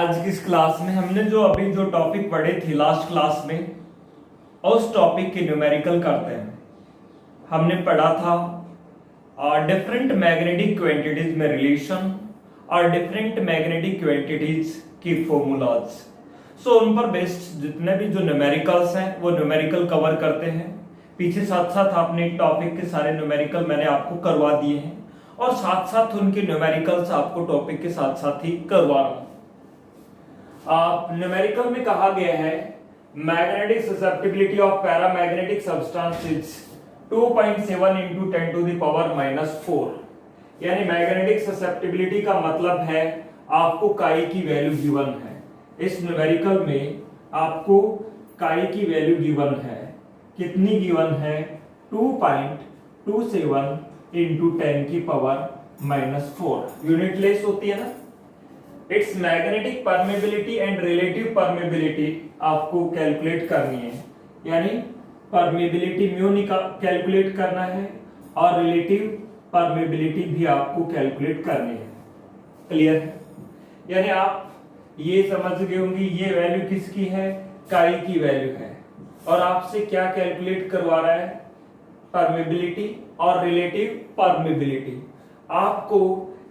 आज की इस क्लास में हमने जो टॉपिक पढ़े थे लास्ट क्लास में, उस टॉपिक के न्यूमेरिकल करते हैं। हमने पढ़ा था डिफरेंट मैग्नेटिक क्वांटिटीज में रिलेशन और डिफरेंट मैग्नेटिक क्वांटिटीज की फॉर्मूलाज। सो उन पर बेस्ड जितने भी जो न्यूमेरिकल्स हैं वो न्यूमेरिकल कवर करते हैं। पीछे साथ साथ आपने टॉपिक के सारे न्यूमेरिकल मैंने आपको करवा दिए हैं और साथ साथ उनके न्यूमेरिकल्स आपको टॉपिक के साथ साथ ही करवा रहा हूं। न्यूमेरिकल में कहा गया है magnetic susceptibility of paramagnetic substances 2.7 into 10 to the power -4। यानी मैग्नेटिक ससेप्टिबिलिटी का मतलब है आपको काई की वैल्यू गिवन है। इस न्यूमेरिकल में आपको काई की वैल्यू गिवन है। कितनी गिवन है? 2.27 into 10 की पावर -4। यूनिट लेस होती है ना। It's magnetic permeability and relative permeability आपको कैलकुलेट करनी है। यानी परमेबिलिटी म्यू कैलकुलेट करना है और रिलेटिव परमेबिलिटी भी आपको कैलकुलेट करनी है। क्लियर है? यानी आप ये समझ गए होंगे ये वैल्यू किसकी है? काई की वैल्यू है। और आपसे क्या कैलकुलेट करवा रहा है? परमेबिलिटी और रिलेटिव परमेबिलिटी। आपको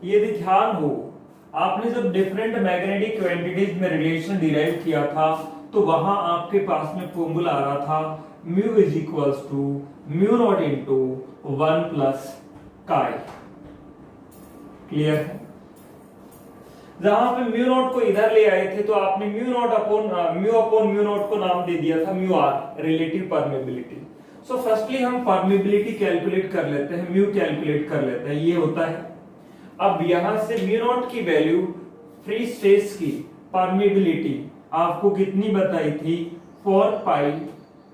यदि ध्यान हो, आपने जब डिफरेंट मैग्नेटिक क्वांटिटीज में रिलेशन डिराइव किया था तो वहां आपके पास में फॉर्मूला आ रहा था mu is equals to mu not into 1 plus chi. Clear है? जहां पे म्यू नॉट को इधर ले आए थे तो आपने mu not upon mu not को नाम दे दिया था mu r, relative permeability. So firstly हम परमेबिलिटी कैलकुलेट कर लेते हैं, म्यू कैलकुलेट कर लेते हैं। ये होता है, अब यहां से म्यू नॉट की वैल्यू फ्री स्पेस की परमेबिलिटी आपको कितनी बताई थी? 4 पाई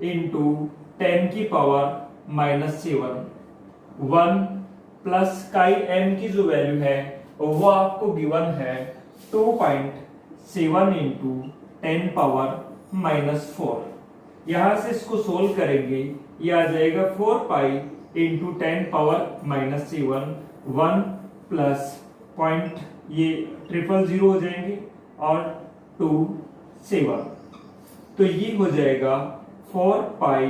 इंटू 10 की पावर -7। 1 प्लस काई एम की जो वैल्यू है वो आपको गिवन है 2.7 इंटू 10 पावर -4। यहां से इसको सोल्व करेंगे, ये आ जाएगा 4 pi into 10 power -7। 1 plus point ये 000 हो जाएंगे और 2 7। तो ये हो जाएगा 4 पाई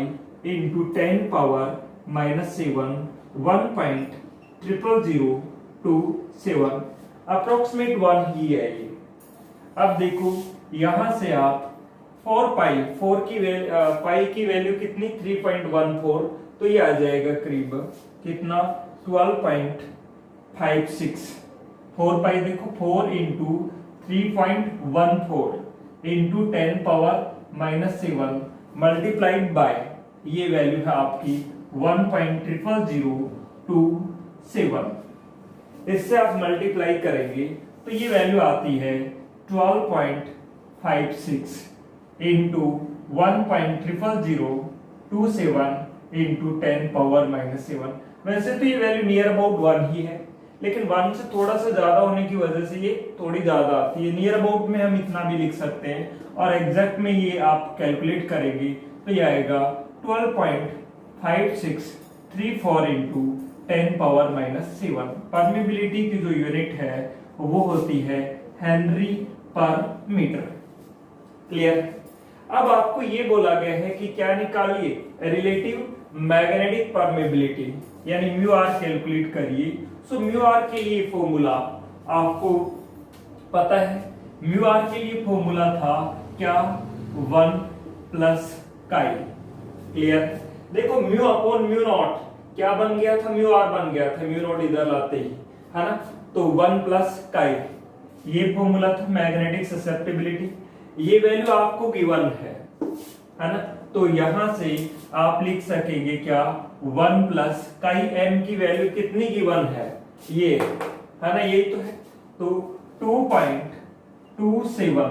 इंटू 10 पावर -7 1.00027 अप्रोक्सीमेट 1 ही है ये। अब देखो यहां से आप 4 पाई पाई की वैल्यू कितनी? 3.14। तो ये आ जाएगा करीब कितना? 12.56। 4 पाई देखो 4 into 3.14 into 10 power -7 multiplied by ये वैल्यू है आपकी 1.00027। इससे आप मल्टीप्लाई करेंगे तो ये वैल्यू आती है 12.56 इंटू 1.00027 इंटू 10 पावर -7। वैसे तो ये वैल्यू नियर अबाउट 1 ही है, लेकिन 1 से थोड़ा सा ज्यादा होने की वजह से ये थोड़ी ज्यादा आती है। नियर अबाउट में हम इतना भी लिख सकते हैं और एग्जैक्ट में ये आप कैलकुलेट करेंगे तो ये आएगा 12.5634 इंटू 10 पावर -7। परमेबिलिटी की जो यूनिट है वो होती है हेनरी पर मीटर। क्लियर? अब आपको ये बोला गया है कि क्या निकालिए? रिलेटिव मैग्नेटिक परमेबिलिटी यानी म्यू आर कैलकुलेट करिए। सो म्यू आर के लिए फॉर्मूला आपको पता है। म्यू आर के लिए फॉर्मूला था क्या? 1 प्लस काई। क्लियर? देखो म्यू अपॉन म्यू नॉट क्या बन गया था? म्यू आर बन गया था, म्यू नॉट इधर लाते ही, है ना। तो 1 प्लस काई ये फॉर्मूला था मैग्नेटिक ससेप्टिबिलिटी। ये वैल्यू आपको गिवन है ना। तो यहां से आप लिख सकेंगे क्या? 1 प्लस काई एम की वैल्यू कितनी गिवन है? ये है ना, यही तो है। तो 2.27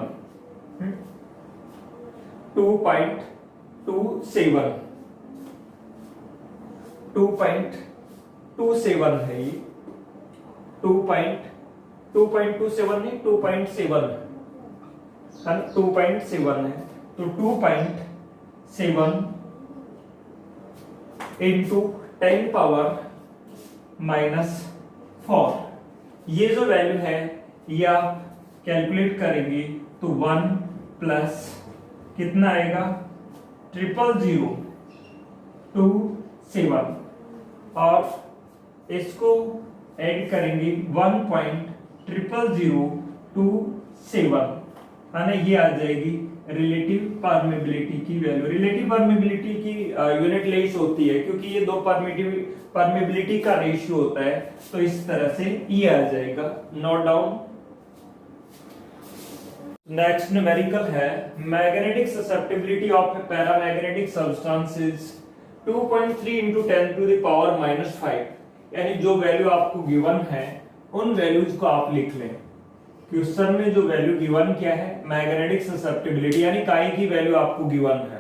2.27 है ये। 2.27 नहीं 2.7 है ना, 2.7 है। तो 2.7 इंटू 10 पावर -4 ये जो वैल्यू है ये आप कैलकुलेट करेंगे तो 1 प्लस कितना आएगा 00027 और इसको ऐड करेंगे 1.00027 है ना, ये आ जाएगी रिलेटिव परमेबिलिटी की वैल्यू। रिलेटिव परमेबिलिटी की यूनिट लेस होती है क्योंकि ये दो परमेबिलिटी का रेशियो होता है, तो इस तरह से ये आ जाएगा। Note down. नेक्स्ट न्यूमेरिकल है magnetic susceptibility of paramagnetic substances 2.3 × 10⁻⁻5, यानी जो वैल्यू आपको गिवन है उन वैल्यूज को आप लिख लें। क्वेश्चन में जो वैल्यू गिवन क्या है, मैग्नेटिक ससेप्टिबिलिटी, यानी काई की वैल्यू आपको गिवन है।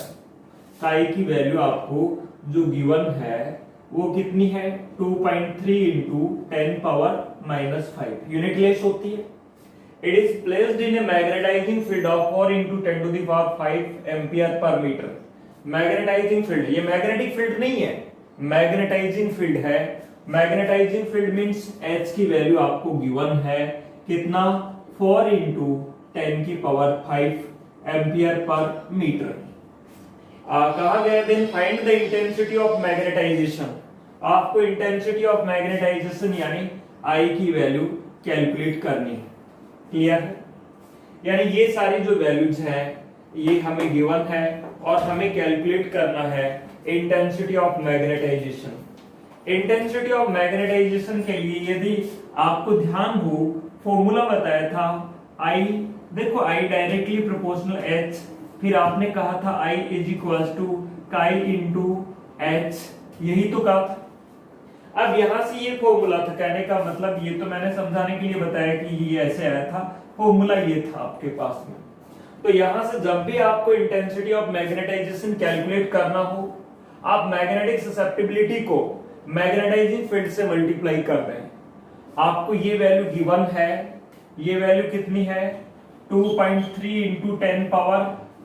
काई की वैल्यू आपको जो गिवन है वो कितनी है 2.3 × 10⁻⁻5 यूनिट लेस होती है। It is placed in a magnetising field of 4 × 10⁵ ampere पर मीटर। मैग्नेटाइजिंग फील्ड, ये मैग्नेटिक फील्ड नहीं है, मैग्नेटाइजिंग फील्ड है। मैग्नेटाइजिंग फील्ड मींस H की वैल्यू आपको गिवन है कितना 4 × 10⁵ एम्पियर पर मीटर। कहा गया then find the intensity of magnetisation. आपको इंटेंसिटी ऑफ मैग्नेटाइजेशन यानी I की वैल्यू कैलकुलेट करनी है। क्लियर है? यानी ये सारी जो वैल्यूज हैं ये हमें गिवन है और हमें कैलकुलेट करना है intensity of magnetisation. Intensity of magnetisation के लिए यदि आपको ध्यान हो फॉर्मूला बताया था I, देखो I डायरेक्टली प्रोपोर्शनल H, फिर आपने कहा था I = chi × H, यही तो कहा था। अब यहां से ये फॉर्मूला था, कहने का मतलब ये तो मैंने समझाने के लिए बताया कि ये ऐसे आया था, फॉर्मूला ये था आपके पास में। तो यहां से जब भी आपको इंटेंसिटी ऑफ मैग्नेटाइजेशन कैलकुलेट करना हो, आप मैग्नेटिक ससेप्टिबिलिटी को मैग्नेटाइजिंग फील्ड से मल्टीप्लाई कर दें। आपको ये वैल्यू गिवन है, ये वैल्यू कितनी है 2.3 ×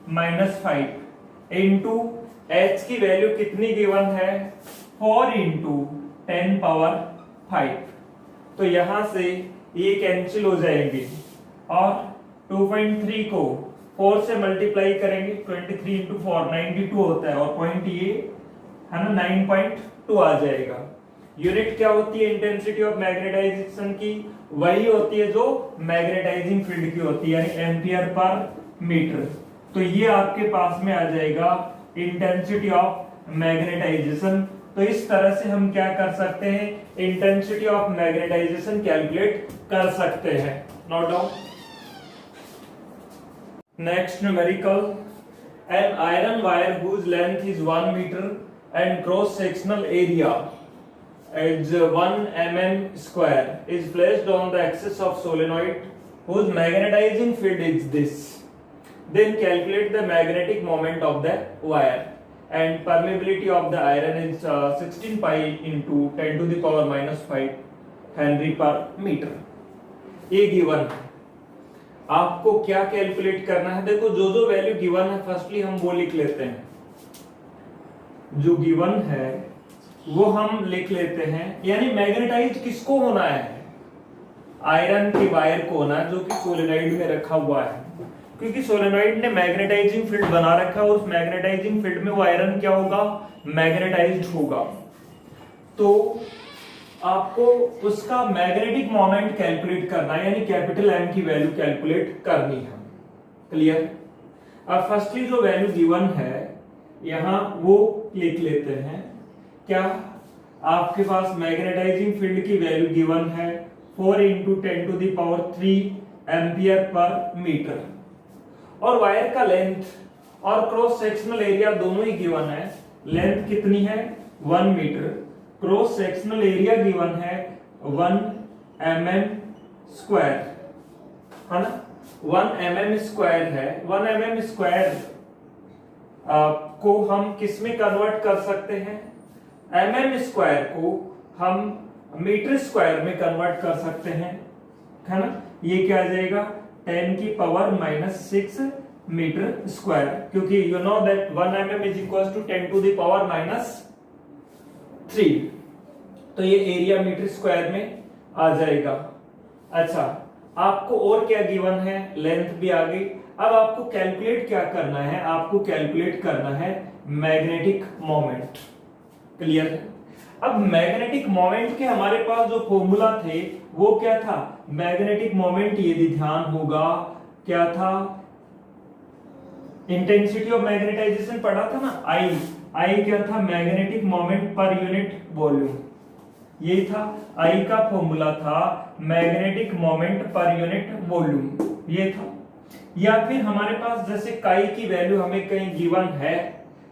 10⁻⁻5 इनटू H की वैल्यू कितनी गिवन है 4 × 10⁵। तो यहां से ये कैंसिल हो जाएंगे और 2.3 को 4 से मल्टीप्लाई करेंगे, 23 × 4 92 होता है, और पॉइंट ये है ना 9.2 आ जाएगा। यूनिट क्या होती है इंटेंसिटी ऑफ मैग्नेटाइजेशन की, वही होती है जो मैग्नेटाइजिंग फील्ड की होती है, यानी एम्पियर पर मीटर। तो ये आपके पास में आ जाएगा इंटेंसिटी ऑफ मैग्नेटाइजेशन। तो इस तरह से हम क्या कर सकते हैं, इंटेंसिटी ऑफ मैग्नेटाइजेशन कैलकुलेट कर सकते हैं। Note down. Next numerical, an iron wire whose length is 1 meter and cross sectional area is 1 mm square is placed on the axis of solenoid whose magnetizing field is this. Then calculate the magnetic moment of the wire and permeability of the iron is 16 pi into 10⁻⁻5 Henry per meter. ये given है, आपको क्या calculate करना है। देखो जो जो value given है फर्स्टली हम वो लिख लेते हैं, जो गिवन है वो हम लिख लेते हैं। यानी मैग्नेटाइज किसको होना है, आयरन की वायर को होना है जो कि सोलेनॉइड में रखा हुआ है, क्योंकि सोलेनॉइड ने मैग्नेटाइजिंग फील्ड बना रखा है और उस मैग्नेटाइजिंग फील्ड में वो आयरन क्या होगा, मैग्नेटाइज्ड होगा। तो आपको उसका मैग्नेटिक मोमेंट कैलकुलेट करना है, यानी कैपिटल M की वैल्यू कैलकुलेट करनी है। क्लियर? अब फर्स्टली जो वैल्यू गिवन है यहां वो लिख लेते हैं। क्या आपके पास मैग्नेटाइजिंग फील्ड की वैल्यू गिवन है 4 × 10⁻³ एम्पियर पर मीटर, और वायर का लेंथ और क्रॉस सेक्शनल एरिया दोनों ही गिवन है। लेंथ कितनी है 1 metre, cross sectional area given है 1 mm स्क्वायर, है ना, 1 mm स्क्वायर है। 1 mm स्क्वायर को हम किस में कन्वर्ट कर सकते हैं, mm स्क्वायर को हम मीटर स्क्वायर में कन्वर्ट कर सकते हैं, है ना। ये क्या आ जाएगा 10⁻⁻6 मीटर स्क्वायर, क्योंकि यू नो दैट 1 mm = 10⁻³ तो ये एरिया मीटर स्क्वायर में आ जाएगा। अच्छा, आपको और क्या गिवन है, लेंथ भी आ गई। अब आपको कैलकुलेट क्या करना है, आपको कैलकुलेट करना है मैग्नेटिक मोमेंट। क्लियर है? अब मैग्नेटिक मोमेंट के हमारे पास जो फॉर्मूला थे वो क्या था, मैग्नेटिक मोमेंट यदि ध्यान होगा क्या था, इंटेंसिटी ऑफ मैग्नेटाइजेशन पढ़ा था ना, आई क्या था, magnetic moment per unit volume, यही था आई का फॉर्मूला था, magnetic moment per unit volume ये था। या फिर हमारे पास जैसे काई की वैल्यू हमें कहीं गिवन है,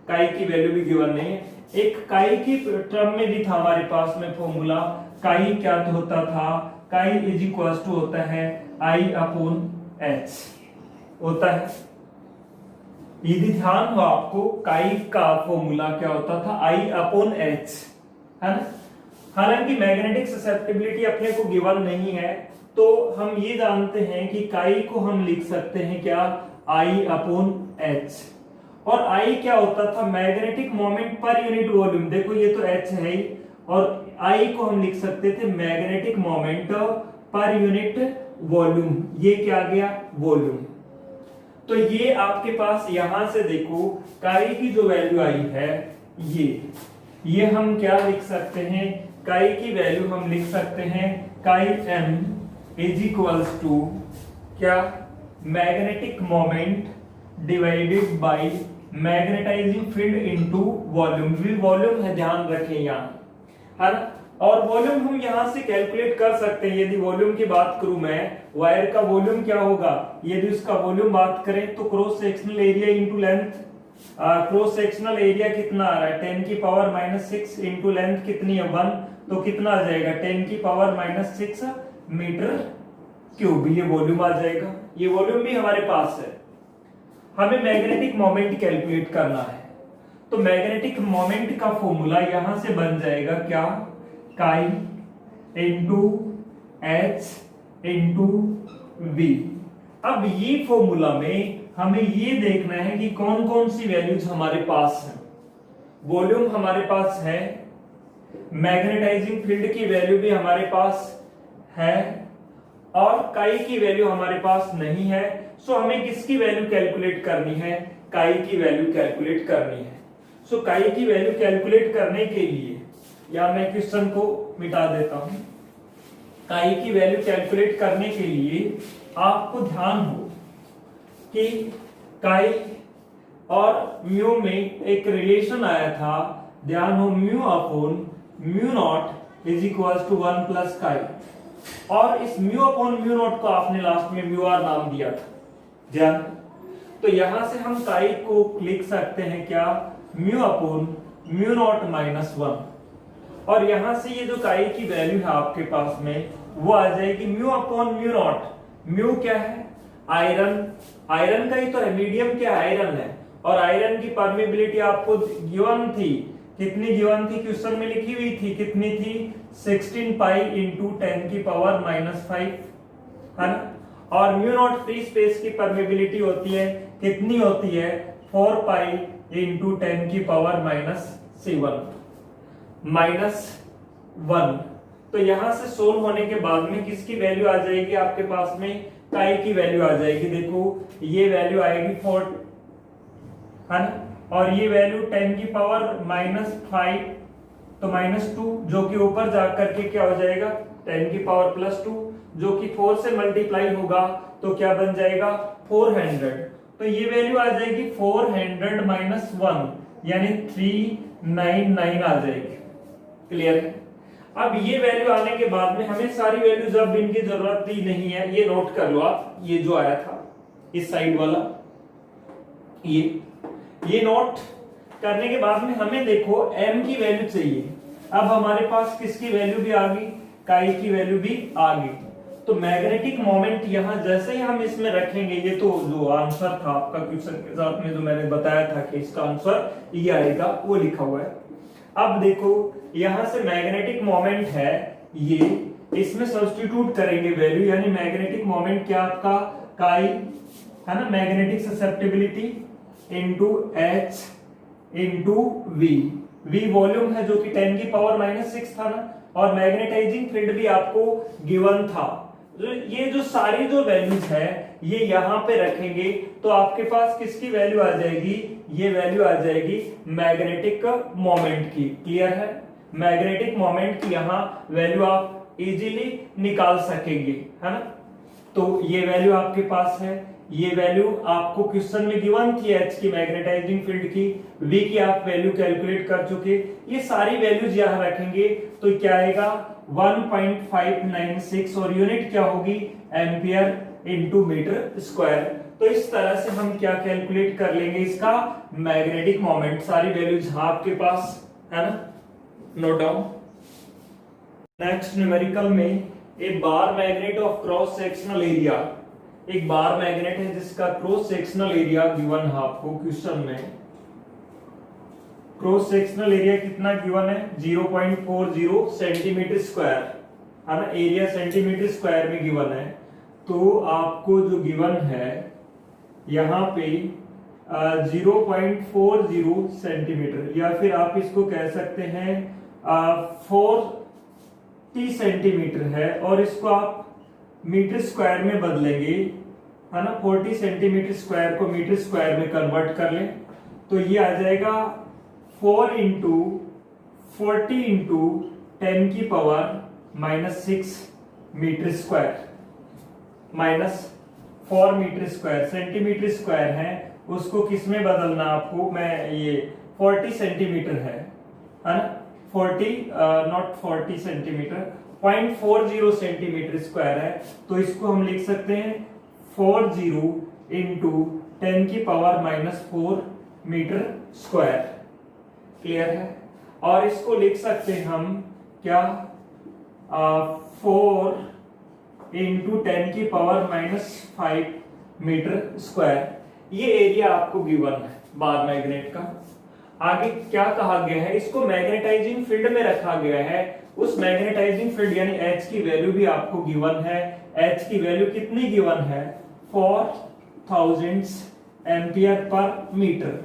काई की वैल्यू भी गिवन नहीं है, एक काई की टर्म में भी था हमारे पास में फॉर्मूला, काई क्या होता था, काई इज इक्वल टू होता है आई अपॉन एच होता है। यदि ध्यान हो आपको, काई का फॉर्मूला क्या होता था, आई अपॉन एच, है ना। हालांकि मैग्नेटिक ससेप्टिबिलिटी अपने को गिवन नहीं है, तो हम ये जानते हैं कि काई को हम लिख सकते हैं क्या, आई अपॉन एच। और आई क्या होता था, magnetic moment per unit volume, देखो ये तो एच है ही, और आई को हम लिख सकते थे magnetic moment per unit volume, ये क्या आ गया, वॉल्यूम। तो ये आपके पास यहां से देखो काई की जो वैल्यू आई है, ये हम क्या लिख सकते हैं, काई की वैल्यू हम लिख सकते हैं chi M is equals to क्या, magnetic moment divided by magnetizing field into volume. Volume है, ध्यान रखें यहाँ, है ना। और वॉल्यूम हम यहां से कैलकुलेट कर सकते हैं। यदि वॉल्यूम की बात करूं मैं, वायर का वॉल्यूम क्या होगा, यदि उसका वॉल्यूम बात करें तो cross sectional area into length, cross sectional area कितना आ रहा है 10 की पावर -6 इंटू लेंथ कितनी है 1, तो कितना आ जाएगा 10 की पावर -6 मीटर क्यूब, ये वॉल्यूम आ जाएगा। ये वॉल्यूम भी हमारे पास है। हमें मैग्नेटिक मोमेंट कैलकुलेट करना है, तो मैग्नेटिक मोमेंट का फॉर्मूला यहां से बन जाएगा क्या, काई इंटू एच इंटू वी। अब ये फॉर्मूला में हमें ये देखना है कि कौन कौन सी वैल्यूज हमारे पास है। वॉल्यूम हमारे पास है, मैग्नेटाइजिंग फील्ड की वैल्यू भी हमारे पास है, और काई की वैल्यू हमारे पास नहीं है। सो हमें किसकी वैल्यू कैलकुलेट करनी है, काई की वैल्यू कैलकुलेट करनी है। सो काई की वैल्यू कैलकुलेट करने के लिए, या मैं क्वेश्चन को मिटा देता हूं, काई की वैल्यू कैलकुलेट करने के लिए आपको ध्यान हो कि काई और म्यू में एक रिलेशन आया था, ध्यान हो, mu upon mu not is equal to 1 plus chi, और इस म्यू अपॉन म्यू नॉट को आपने लास्ट में म्यू आर नाम दिया था, ध्यान। तो यहां से हम काई को लिख सकते हैं क्या, म्यू अपॉन म्यू नॉट -1, और यहां से ये जो काई की वैल्यू है आपके पास में वो आ जाएगी mu upon mu not. Mu क्या है, आयरन, आयरन का ही तो है, मीडियम क्या आयरन है, और आयरन की परमेबिलिटी आपको गिवन थी, कितनी गिवन थी, क्वेश्चन में लिखी हुई थी, कितनी थी 16 पाई इंटू 10 की पावर -5, है ना। और म्यू नॉट फ्री स्पेस की परमेबिलिटी होती है, कितनी होती है 4 पाई इंटू 10 की पावर -1। तो यहां से सोल्व होने के बाद में किसकी वैल्यू आ जाएगी आपके पास में, काई की वैल्यू आ जाएगी। देखो ये वैल्यू आएगी 4, है ना, और ये वैल्यू 10 की पावर -5, तो -2, जो कि ऊपर जाकर के क्या हो जाएगा 10 की पावर +2, जो कि 4 से मल्टीप्लाई होगा तो क्या बन जाएगा 400। तो ये वैल्यू आ जाएगी 400 -1, यानी 399 आ जाएगी। क्लियर है? अब ये वैल्यू आने के बाद में हमें सारी वैल्यूज अब इनकी जरूरत भी नहीं है, ये नोट कर लो आप, ये जो आया था इस साइड वाला, ये नोट करने के बाद में हमें देखो m की वैल्यू चाहिए। अब हमारे पास किसकी वैल्यू भी आ गई, काई की वैल्यू भी आ गई। तो मैग्नेटिक मोमेंट यहां जैसे ही हम इसमें रखेंगे, ये तो जो आंसर था आपका क्वेश्चन के साथ में जो मैंने बताया था कि इसका आंसर ये आएगा, वो लिखा हुआ है। अब देखो यहां से मैग्नेटिक मोमेंट है ये, इसमें सब्स्टिट्यूट करेंगे वैल्यू, यानी मैग्नेटिक मोमेंट क्या आपका काई, है ना, magnetic susceptibility into H into V volume है जो कि 10 की पावर -6 था ना, और मैग्नेटाइजिंग फील्ड भी आपको गिवन था। ये जो सारी जो वैल्यूज है ये यहाँ पे रखेंगे तो आपके पास किसकी वैल्यू आ जाएगी, ये वैल्यू आ जाएगी मैग्नेटिक मोमेंट की। क्लियर है, मैग्नेटिक मोमेंट की यहाँ वैल्यू आप इजीली निकाल सकेंगे, है ना। तो ये वैल्यू आपके पास है, ये वैल्यू आपको क्वेश्चन में गिवन थी एच की मैग्नेटाइजिंग फील्ड की, वी की आप वैल्यू कैलकुलेट कर चुके। ये सारी वैल्यूज यहाँ रखेंगे तो क्या आएगा 1.596 और यूनिट क्या होगी एम्पियर इनटू मीटर स्क्वायर। तो इस तरह से हम क्या कैलकुलेट कर लेंगे इसका मैग्नेटिक मोमेंट, सारी वैल्यूज आपके पास है ना, नोट डाउन। नेक्स्ट न्यूमेरिकल में a bar magnet of cross sectional area, एक बार मैग्नेट है जिसका क्रॉस सेक्शनल एरिया गिवन है आपको क्वेश्चन में। क्रॉस सेक्शनल एरिया कितना गिवन है 0.40 सेंटीमीटर स्क्वायर, है ना, एरिया सेंटीमीटर स्क्वायर में गिवन है। तो आपको जो गिवन है यहाँ पे 0.40 सेंटीमीटर, या फिर आप इसको कह सकते हैं 40 सेंटीमीटर है, और इसको आप मीटर स्क्वायर में बदलेंगे, है ना, 40 सेंटीमीटर स्क्वायर को मीटर स्क्वायर में कन्वर्ट कर लें तो ये आ जाएगा 4 इंटू 40 इंटू 10 की power -6 metre square, -4 metre square. Centimetre square है उसको किस में बदलना आपको, मैं ये 40 सेंटीमीटर है ना, 40 नॉट 40 सेंटीमीटर, 0.40 सेंटीमीटर स्क्वायर है। तो इसको हम लिख सकते हैं 40 इंटू 10 की पावर -4 मीटर स्क्वायर। क्लियर है, और इसको लिख सकते हैं हम क्या 4 इंटू 10 की पावर -5 मीटर स्क्वायर। ये एरिया आपको गिवन है बार मैग्नेट का। आगे क्या कहा गया है, इसको मैग्नेटाइजिंग फील्ड में रखा गया है। उस मैग्नेटाइजिंग फील्ड यानी H की वैल्यू भी आपको गिवन है। H की वैल्यू कितनी गिवन है 4000 एम्पियर पर मीटर।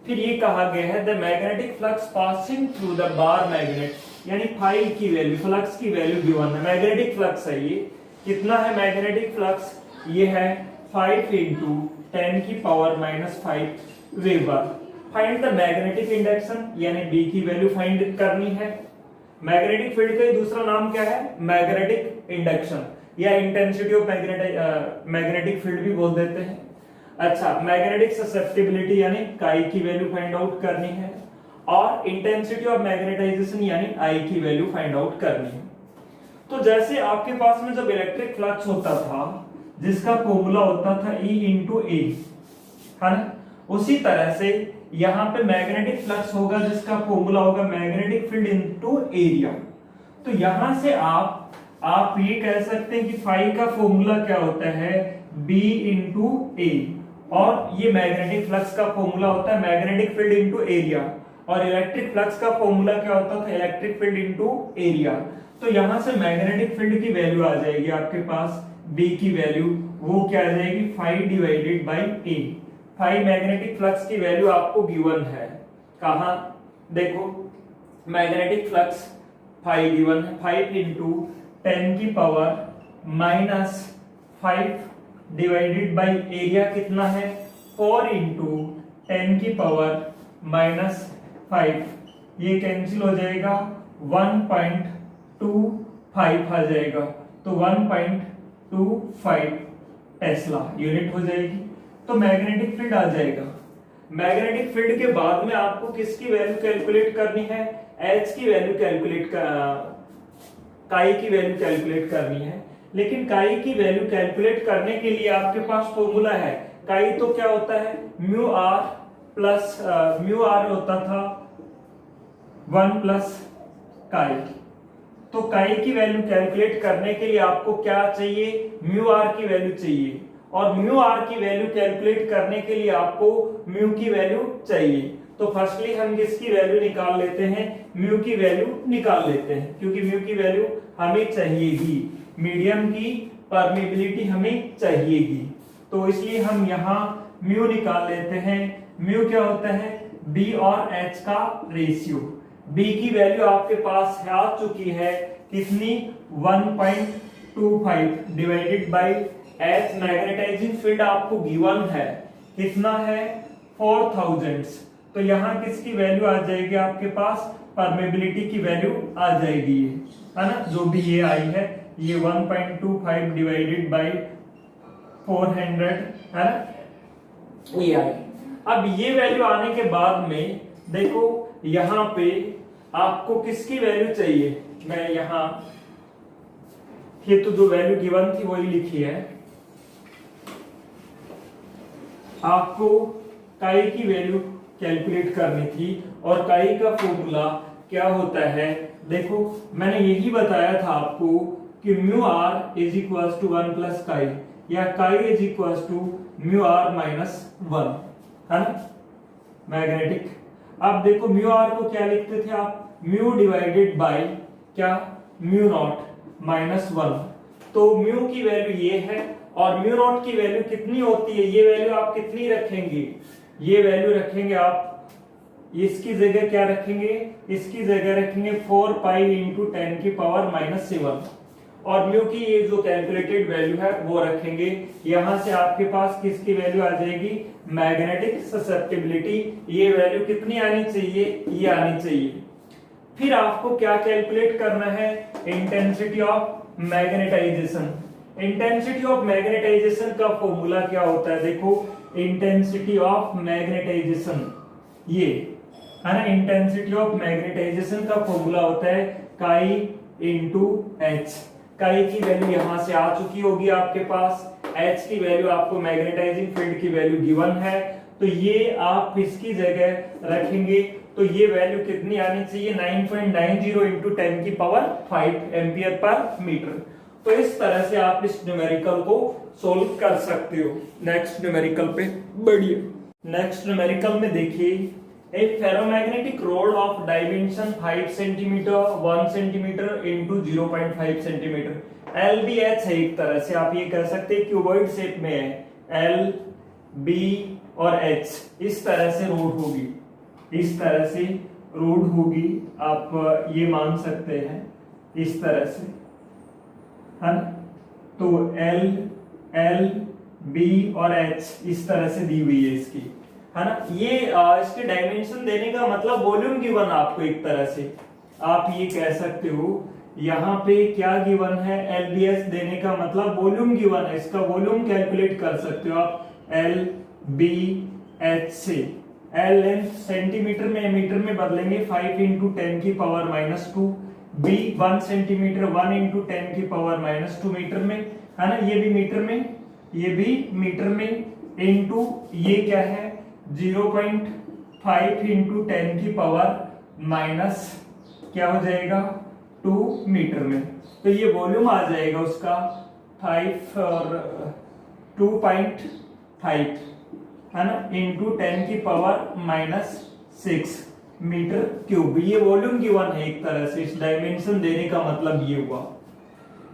फिर ये कहा गया है the magnetic flux passing through the bar magnet, यानी फाई की वैल्यू, फ्लक्स की वैल्यू गिवन है। मैग्नेटिक फ्लक्स है ये, कितना है मैग्नेटिक फ्लक्स, ये है 5 इंटू 10 की power -5 weber. Find the magnetic induction, यानी B की वैल्यू फाइंड करनी है। मैग्नेटिक फील्ड का दूसरा नाम क्या है मैग्नेटिक इंडक्शन, या इंटेंसिटी ऑफ मैग्नेटिक फील्ड भी बोल देते हैं। अच्छा, मैग्नेटिक ससेप्टिबिलिटी यानी काई की वैल्यू फाइंड आउट करनी है, और इंटेंसिटी ऑफ मैग्नेटाइजेशन यानी आई की वैल्यू फाइंड आउट करनी है। तो जैसे आपके पास में जब इलेक्ट्रिक फ्लक्स होता था जिसका फॉर्मूला होता था E इंटू ए, है ना, उसी तरह से यहाँ पे मैग्नेटिक फ्लक्स होगा जिसका फॉर्मूला होगा मैग्नेटिक फील्ड इनटू एरिया। तो यहां से आप ये कह सकते हैं कि फाई का फॉर्मूला क्या होता है B इंटू ए, और ये मैग्नेटिक फ्लक्स का फॉर्मूला होता है मैग्नेटिक फील्ड इनटू एरिया, और इलेक्ट्रिक फ्लक्स का फॉर्मूला क्या होता था इलेक्ट्रिक फील्ड इनटू एरिया। तो यहां से मैग्नेटिक फील्ड की वैल्यू आ जाएगी आपके पास B की वैल्यू, वो क्या आ जाएगी 5 divided by A. 5 magnetic flux की वैल्यू आपको गिवन है, कहां देखो मैग्नेटिक फ्लक्स 5 गिवन है, 5 इंटू 10 की पावर -5 डिवाइडेड बाई एरिया कितना है 4 इंटू 10 की पावर -5, ये कैंसिल हो जाएगा 1.25 आ जाएगा, तो 1.25 टेस्ला यूनिट हो जाएगी। तो मैग्नेटिक फील्ड आ जाएगा। मैग्नेटिक फील्ड के बाद में आपको किसकी वैल्यू कैलकुलेट करनी है H की वैल्यू कैलकुलेट काई की वैल्यू कैलकुलेट करनी है। लेकिन काई की वैल्यू कैलकुलेट करने के लिए आपके पास फॉर्मूला है, काई तो क्या होता है mu r plus mu r होता था 1 प्लस काई। तो काई की वैल्यू कैलकुलेट करने के लिए आपको क्या चाहिए म्यू आर की वैल्यू चाहिए, और म्यू आर की वैल्यू कैलकुलेट करने के लिए आपको म्यू की वैल्यू चाहिए। तो फर्स्टली हम किसकी वैल्यू निकाल लेते हैं म्यू की वैल्यू निकाल लेते हैं, क्योंकि म्यू की वैल्यू हमें चाहिएगी, मीडियम की परमेबिलिटी हमें चाहिएगी। तो इसलिए हम यहाँ म्यू निकाल लेते हैं। म्यू क्या होता है बी और एच का रेशियो। बी की वैल्यू आपके पास आ चुकी है कितनी 1.25 divided by H magnetising field आपको गिवन है, कितना है 4000, तो यहाँ किसकी वैल्यू आ जाएगी आपके पास, परमेबिलिटी की वैल्यू आ जाएगी, है ना, जो भी ये आई है, ये 1.25 डिवाइडेड बाई 400 है ना, ये आई। अब ये वैल्यू आने के बाद में देखो यहाँ पे आपको किसकी वैल्यू चाहिए, मैं यहाँ ये तो जो वैल्यू गिवन थी वही लिखी है, आपको काई की वैल्यू कैलकुलेट करनी थी, और काई का फॉर्मूला क्या होता है, देखो मैंने यही बताया था आपको कि mu r is equal to 1 plus chi, या chi is equal to mu r minus 1, है ना, मैग्नेटिक। अब देखो म्यू आर को क्या लिखते थे आप, म्यू डिवाइडेड बाय क्या, म्यू नॉट माइनस 1, तो म्यू की वैल्यू ये है, और म्यू नॉट की वैल्यू कितनी होती है, ये वैल्यू आप कितनी रखेंगे, ये वैल्यू रखेंगे आप, इसकी जगह क्या रखेंगे, इसकी जगह रखेंगे 4 पाई इंटू 10 की पावर माइनस 7, और म्यू की ये जो कैलकुलेटेड वैल्यू है वो रखेंगे, यहां से आपके पास किसकी वैल्यू आ जाएगी, मैग्नेटिक ससेप्टिबिलिटी, ये वैल्यू कितनी आनी चाहिए, ये आनी चाहिए। फिर आपको क्या कैलकुलेट करना है, intensity of magnetisation. Intensity of magnetisation का फॉर्मूला क्या होता है, देखो इंटेंसिटी ऑफ मैग्नेटाइजेशन, ये है ना, इंटेंसिटी ऑफ मैग्नेटाइजेशन का फॉर्मूला होता है काई इंटू एच। काई की वैल्यू यहां से आ चुकी होगी आपके पास, एच की वैल्यू आपको मैग्नेटाइजिंग फील्ड की वैल्यू गिवन है, तो ये आप इसकी जगह रखेंगे, तो ये वैल्यू कितनी आनी चाहिए, 9.90 इंटू 10 की पावर 5 एम्पियर पर मीटर। तो इस तरह से आप इस न्यूमेरिकल को सोल्व कर सकते हो। नेक्स्ट न्यूमेरिकल पे बढ़िए। नेक्स्ट न्यूमेरिकल में देखिए, a ferromagnetic rod of dimension 5 cm 1 cm into 0.5 cm, LBH है, एक तरह से आप ये कह सकते हैं क्यूबॉइड शेप में है, L B और H, इस तरह से रोड होगी, इस तरह से रोड होगी, आप ये मान सकते हैं इस तरह से, है ना, तो L B और H इस तरह से दी हुई है इसकी, है ना, ये इसके डायमेंशन देने का मतलब वॉल्यूम गिवन आपको, एक तरह से आप ये कह सकते हो, यहाँ पे क्या गिवन है, LBS देने का मतलब वॉल्यूम गिवन है, इसका वॉल्यूम कैलकुलेट कर सकते हो आप LBH से। L लेंथ सेंटीमीटर में मीटर में बदलेंगे, 5 इंटू 10 की power minus 2, B 1 centimetre 1 into 10 की पावर माइनस 2 मीटर में, है ना, ये भी मीटर में, ये भी मीटर में, इंटू ये क्या है 0.5 इंटू 10 की पावर माइनस क्या हो जाएगा 2 मीटर में, तो ये वॉल्यूम आ जाएगा उसका 5 और 2.5, है ना, इंटू 10 की पावर माइनस 6 मीटर क्यूब, ये वॉल्यूम गिवन है एक तरह से, इस डायमेंशन देने का मतलब ये हुआ।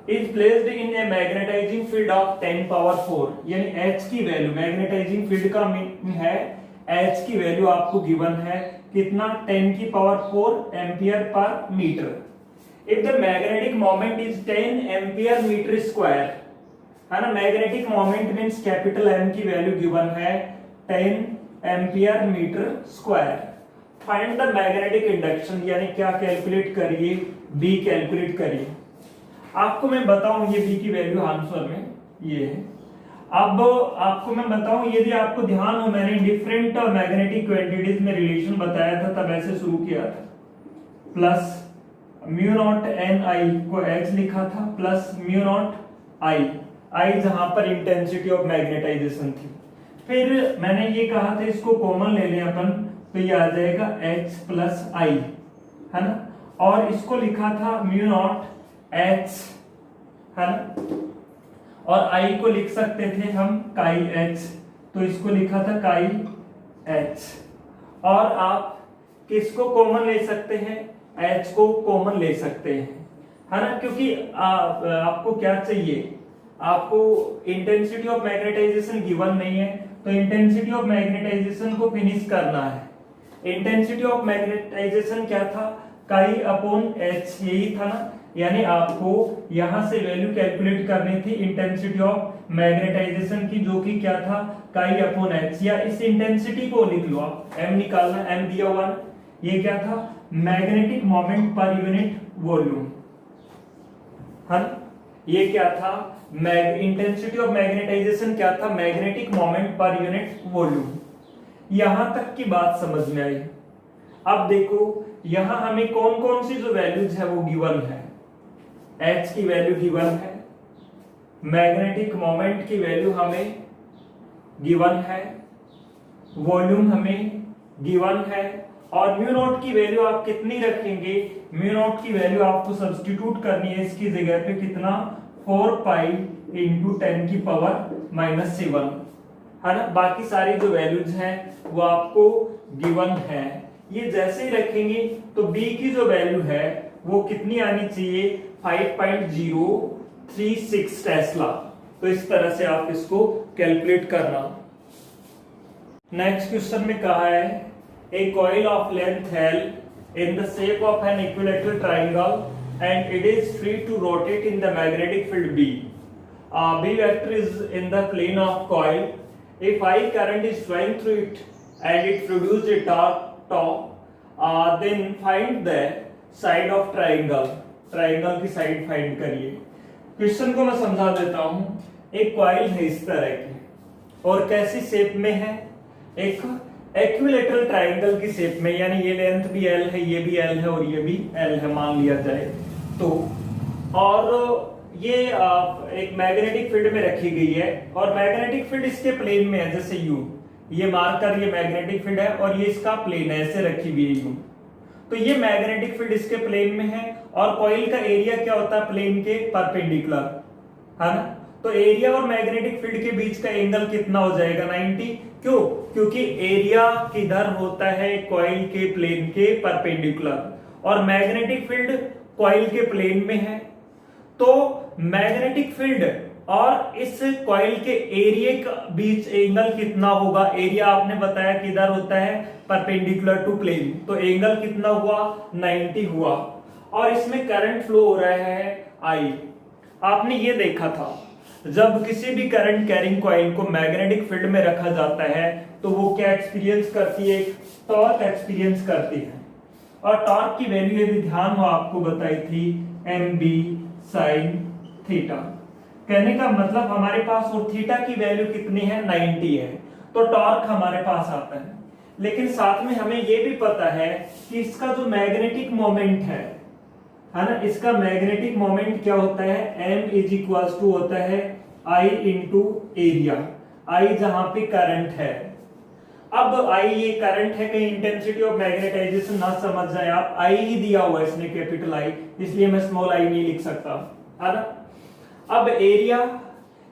Is placed in a magnetising field of 10 power 4, यानी H की वैल्यू, मैग्नेटाइजिंग फील्ड का मीनिंग है H की वैल्यू आपको गिवन है कितना, 10 की पावर 4 एम्पियर पर metre. If the magnetic moment is 10 ampere metre square, है ना, magnetic moment means capital M की वैल्यू गिवन है 10 ampere metre square. Find the magnetic induction, यानी क्या कैलकुलेट करिए, B कैलकुलेट करिए। आपको मैं बताऊं ये B की वैल्यू आंसर में ये है। अब आपको मैं बताऊं, यदि आपको ध्यान हो, मैंने डिफरेंट मैग्नेटिक क्वांटिटीज में रिलेशन बताया था, तब ऐसे शुरू किया था, प्लस म्यू नॉट एन आई को H लिखा था, प्लस म्यू नॉट आई जहां पर इंटेंसिटी ऑफ मैग्नेटाइजेशन थी। फिर मैंने ये कहा था इसको कॉमन ले लें अपन, तो ये आ जाएगा H प्लस आई, है ना, और इसको लिखा था म्यू नॉट H, है ना, और I को लिख सकते थे हम काई H, तो इसको लिखा था काई H। और आप किसको कॉमन ले सकते हैं, H को कॉमन ले सकते हैं, है ना, क्योंकि आपको क्या चाहिए, आपको इंटेंसिटी ऑफ मैग्नेटाइजेशन गिवन नहीं है, तो इंटेंसिटी ऑफ मैग्नेटाइजेशन को फिनिश करना है। इंटेंसिटी ऑफ मैग्नेटाइजेशन क्या था, काई अपॉन H, यही था ना, यानी आपको यहां से वैल्यू कैलकुलेट करनी थी इंटेंसिटी ऑफ मैग्नेटाइजेशन की, जो कि क्या था काई अपॉन एच, या इस इंटेंसिटी को लिख लो आप, एम निकालना, एम दिया हुआ ना, ये क्या था magnetic moment per unit volume, है ना, ये क्या था इंटेंसिटी ऑफ मैग्नेटाइजेशन क्या था magnetic moment per unit volume. यहां तक की बात समझ में आई। अब देखो यहां हमें कौन कौन सी जो वैल्यूज है वो गिवन है, H की वैल्यू गिवन है, मैग्नेटिक मोमेंट की वैल्यू हमें गिवन है, वॉल्यूम हमें गिवन है, और म्यू नॉट की वैल्यू आप कितनी रखेंगे, म्यू नॉट की वैल्यू आपको सब्स्टिट्यूट करनी है इसकी जगह पे कितना 4 पाई इंटू 10 की पावर माइनस 7, है ना। बाकी सारी जो वैल्यूज हैं वो आपको गिवन है। ये जैसे ही रखेंगे तो B की जो वैल्यू है वो कितनी आनी चाहिए 5.036 टेस्ला। तो इस तरह से आप इसको कैलकुलेट करना। नेक्स्ट क्वेश्चन में कहा है a coil of length L in the shape of an equilateral triangle and it is free to rotate in the magnetic field B. B vector is in the plane of coil. If I current is flowing through it and it produces a torque, then find the side of triangle. Triangle की side find करिए। Question को मैं समझा देता हूं। एक coil है इस तरह की और कैसी शेप में है, एक इक्विलैटरल ट्राइंगल की शेप में, यानी ये लेंथ भी L है, ये भी L है और ये भी L है मान लिया जाए तो। और ये एक मैग्नेटिक फील्ड में रखी गई है और मैग्नेटिक फील्ड इसके प्लेन में है, जैसे U, ये मार्कर ये मैग्नेटिक फील्ड है और ये इसका प्लेन है, ऐसे रखी हुई है U। तो ये मैग्नेटिक फील्ड इसके प्लेन में है और कॉइल का एरिया क्या होता है प्लेन के परपेंडिकुलर, है ना। तो एरिया और मैग्नेटिक फील्ड के बीच का एंगल कितना हो जाएगा 90। क्यों? क्योंकि एरिया किधर होता है कॉइल के प्लेन के परपेंडिकुलर और मैग्नेटिक फील्ड कॉइल के प्लेन में है। तो मैग्नेटिक फील्ड और इस कॉइल के एरिया के बीच एंगल कितना होगा, एरिया आपने बताया किधर होता है परपेंडिकुलर टू प्लेन, तो एंगल कितना हुआ 90 हुआ। और इसमें करंट फ्लो हो रहा है I। आपने ये देखा था जब किसी भी करंट कैरिंग कॉइल को मैग्नेटिक फील्ड में रखा जाता है तो वो क्या एक्सपीरियंस करती है, टॉर्क एक्सपीरियंस करती है। और टॉर्क की वैल्यू यदि ध्यान हो आपको बताई थी mb sin थीटा। कहने का मतलब हमारे पास और थीटा की वैल्यू कितनी है 90 है, तो टॉर्क हमारे पास आता है। लेकिन साथ में हमें यह भी पता है कि इसका जो मैग्नेटिक मोमेंट है ना, इसका मैग्नेटिक मोमेंट क्या होता है m इज इक्वल्स टू होता है I इंटू एरिया, I जहां पे करंट है। अब I ये करंट है, कहीं इंटेंसिटी ऑफ मैग्नेटाइजेशन ना समझ जाए आप, I ही दिया हुआ है इसने कैपिटल I, इसलिए मैं स्मॉल I नहीं लिख सकता, है ना। अब एरिया,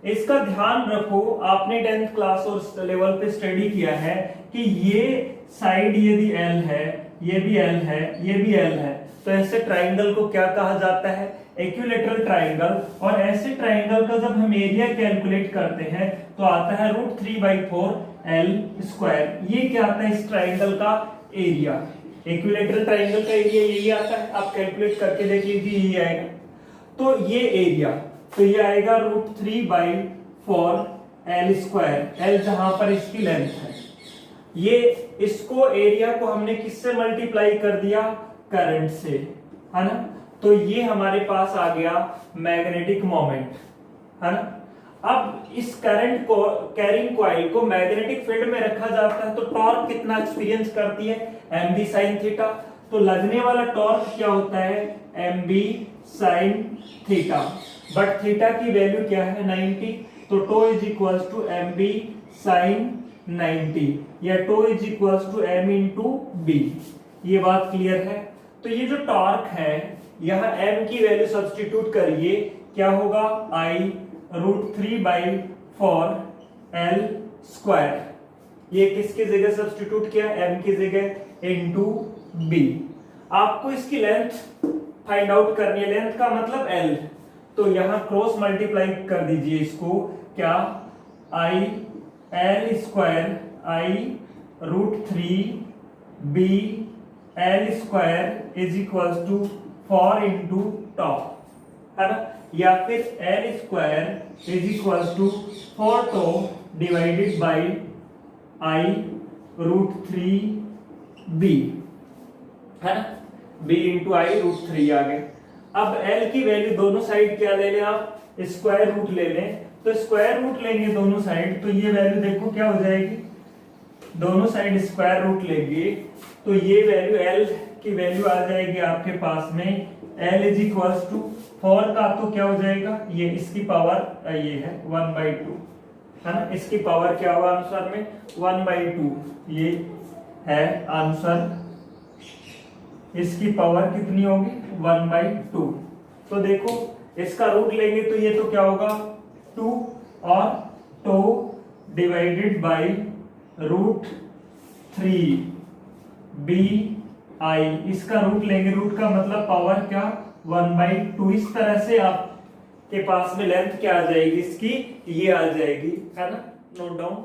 इसका ध्यान रखो आपने 10th क्लास और लेवल पे स्टडी किया है कि ये साइड यदि L है, ये भी L है, ये भी L है, तो ऐसे ट्राइंगल को क्या कहा जाता है इक्विलैटरल ट्राइंगल। और ऐसे ट्राइंगल का जब हम एरिया कैलकुलेट करते हैं तो आता है √3/4 L स्क्वायर। ये क्या आता है इस ट्राइंगल का एरिया, इक्विलैटरल ट्राइंगल का एरिया यही आता है, आप कैलकुलेट करके देख लीजिए यही आएगा। तो ये एरिया, तो ये आएगा √3/4 L स्क्वायर, L जहां पर इसकी लेंथ है। ये इसको एरिया को हमने किससे मल्टीप्लाई कर दिया करंट से, है ना। तो ये हमारे पास आ गया मैग्नेटिक मोमेंट, है ना। अब इस करंट को कैरिंग कॉइल को मैग्नेटिक फील्ड में रखा जाता है तो टॉर्क कितना एक्सपीरियंस करती है mb sin थीटा। तो लगने वाला टॉर्क क्या होता है mb sin theta, but theta की वैल्यू क्या है 90, तो tau is equals to mb sin 90 या tau is equals to m into b। ये बात क्लियर है। तो ये जो टॉर्क है यहां m की वैल्यू सब्स्टिट्यूट करिए, क्या होगा I √3/4 L स्क्वायर। ये किसकी जगह सब्स्टिट्यूट किया m की जगह इंटू b। आपको इसकी लेंथ फाइंड आउट करनी है, लेंथ का मतलब L, तो यहां क्रॉस मल्टीप्लाई कर दीजिए इसको, क्या I L square I √3b L square is equals to 4 into tau, है ना। या फिर L square is equal to 4 tau divided by I root 3b, है ना, b इंटू आई रूट 3 आ गए। अब l की वैल्यू दोनों साइड क्या ले लें आप, स्क्वायर रूट ले लें, तो स्क्वायर रूट लेंगे दोनों साइड, तो ये वैल्यू देखो क्या हो जाएगी, दोनों साइड स्क्वायर रूट लेंगे तो ये वैल्यू l की वैल्यू आ जाएगी आपके पास में l इज इक्वल टू 4 का तो क्या हो जाएगा, ये इसकी पावर ये है 1/2, है ना, इसकी पावर क्या हुआ आंसर में 1/2, ये है आंसर, इसकी पावर कितनी होगी 1/2। तो देखो इसका रूट लेंगे तो ये तो क्या होगा 2 और tau divided by root 3b I, इसका रूट लेंगे, रूट का मतलब पावर क्या 1/2। इस तरह से आपके पास में लेंथ क्या आ जाएगी इसकी, ये आ जाएगी, है ना, नोट डाउन।